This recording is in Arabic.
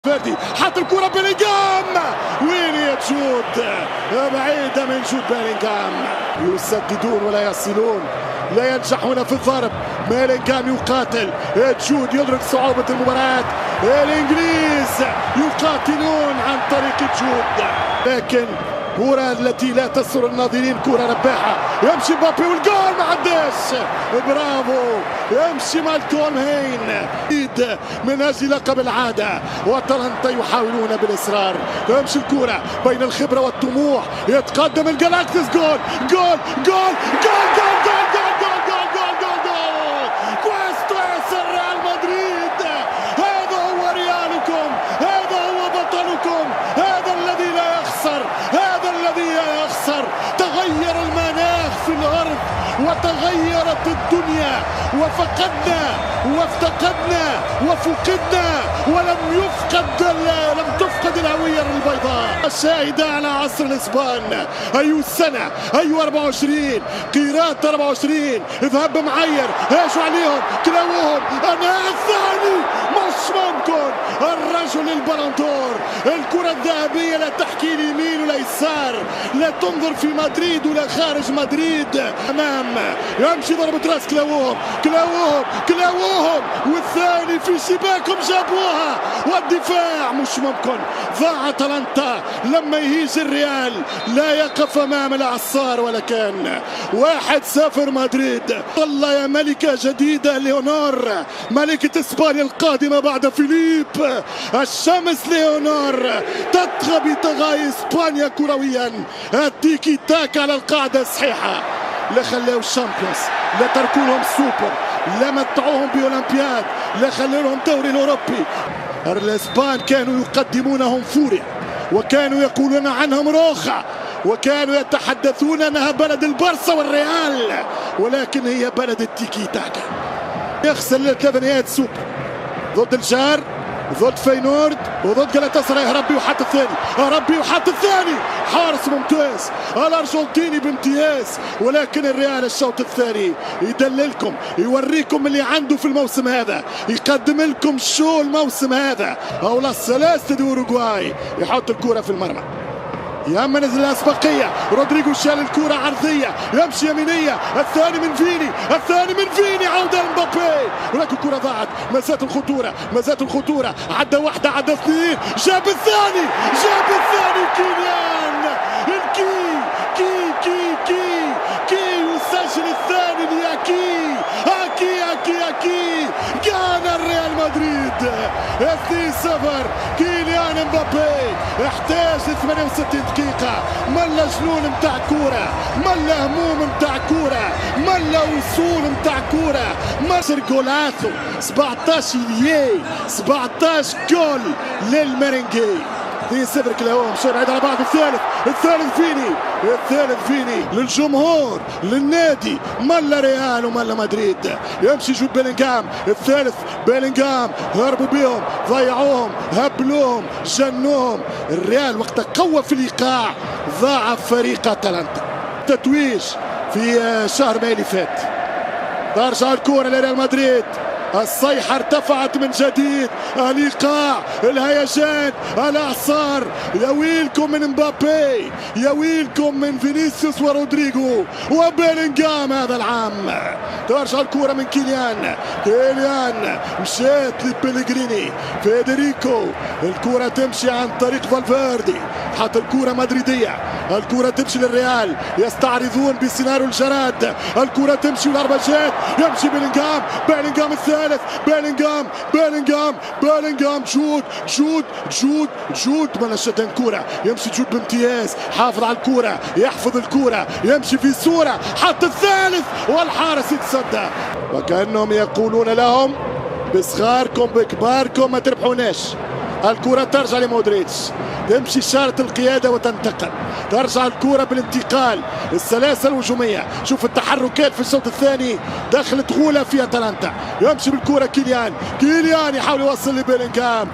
فردي حط الكرة بيلينغهام، وين يا جود؟ بعيدة من جود بيلينغهام. يسددون ولا يصلون، لا ينجحون في الضرب. بيلينغهام يقاتل، جود يدرك صعوبة المباراة. الإنجليز يقاتلون عن طريق جود، لكن كرة التي لا تسر الناظرين، كرة رباحة. يمشي مبابي والجول ما عداش. برافو، يمشي مالكوم هين من اجل لقب العادة، واتلانتا يحاولون بالاصرار. يمشي الكرة بين الخبرة والطموح، يتقدم الجالاكتيوس. جول جول جول جول جول جول جول جول جول جول جول. كويستو ياسر ريال مدريد، هذا هو ريالكم، هذا هو بطلكم، هذا الذي لا يخسر، هذا الذي لا يخسر. تغير المناخ في الأرض وتغيرت الدنيا، وفقدنا وافتقدنا وفقدنا، ولم تفقد الهوية البيضاء الشاهدة على عصر الإسبان. أي السنة، أي 24 قيراط 24. ذهب معير، هاجوا عليهم، كلاوهم، أنا الثاني. مش ممكن، الرجل البلندور. الكرة الذهبية لا تحكي اليمين ولا يسار، لا تنظر في مدريد ولا خارج مدريد. أمام يمشي ضربة راس، كلاوهم كلاوهم كلاوهم، والثاني في شباكهم جابوها، والدفاع مش ممكن. ضاع اتلانتا لما يهيج الريال، لا يقف امام الاعصار، ولا كان 1-0 مدريد. الله يا ملكة جديدة ليونور، ملكة اسبانيا القادمة بعد فيليب. الشمس ليونور تطغى بطغاية اسبانيا كرويا. التيكي تاك على القاعدة الصحيحة. لا خلاو الشامبيونز، لا تركوا لهم سوبر، لا متعوهم بأولمبياد، لا خلوا لهم دوري الأوروبي. الإسبان كانوا يقدمونهم فوريا، وكانوا يقولون عنهم روخة، وكانوا يتحدثون أنها بلد البرصة والريال، ولكن هي بلد التيكي تاكا. يخسر 3 نهائيات سوبر ضد الجار، ضد فينورد، وضد جالاتاسراي. ربي وحط الثاني، ربي وحط الثاني. حارس ممتاز الارجنتيني بامتياز، ولكن الريال الشوط الثاني يدللكم، يوريكم اللي عنده في الموسم هذا، يقدم لكم شو الموسم هذا. أولى الثلاثة دي أوروغواي، يحط الكرة في المرمى، يأمن الأسبقية. رودريجو شال الكرة عرضية، يمشي يمينية، الثاني من فيني، الثاني من فيني، عودة لمبابي، ولكن الكرة ضاعت. مسات الخطورة، مسات الخطورة، عدى واحدة، عدى اثنين، جاب الثاني، جاب الثاني. كيليان الكي كي كي كي كي يسجل الثاني لياكي. أكي أكي أكي، كان الريال مدريد 2-0. كيليان مبابي احتاج 68 دقيقة، ملا جنون متاع كورة، ملا هموم متاع كورة، ملا وصول متاع كورة، مصر جولاتو. 17 ليه، 17 جول للميرينجي. 2-0 كلاوهم، مشى بعيد على بعض. الثالث فيني، الثالث فيني، للجمهور، للنادي، ملا ريال وملا مدريد. يمشي جود بيلينغهام، الثالث بيلينغهام، هربوا بيهم، ضيعوهم، هبلوهم، جنوهم. الريال وقتها قوى في الايقاع، ضاع فريق اتلانتا. تتويج في شهر ماي اللي فات. ترجع الكرة لريال مدريد، الصيحة ارتفعت من جديد، الايقاع، الهيجان، الاعصار. يا ويلكم من مبابي، يا ويلكم من فينيسيوس ورودريجو وبيلينغهام هذا العام. ترجع الكرة من كيليان مشات لبيليغريني، فيدريكو. الكرة تمشي عن طريق فالفيردي، حط الكرة مدريدية، الكرة تمشي للريال، يستعرضون بسيناريو الجراد. الكرة تمشي والضربة جات، يمشي بيلينغهام الثالث، بيلينغهام جود منشتين كرة. يمشي جود بامتياز، حافظ على الكرة، يحفظ الكرة، يمشي في صورة، حط الثالث، والحارس يتصدى. وكأنهم يقولون لهم بصغاركم بكباركم ما تربحوناش. الكرة ترجع لمودريتش، تمشي إشارة القيادة وتنتقل. ترجع الكرة بالانتقال، السلاسل الهجومية. شوف التحركات في الشوط الثاني، دخلت غولة في اتلانتا. يمشي بالكرة كيليان يحاول يوصل لبيلينغهام.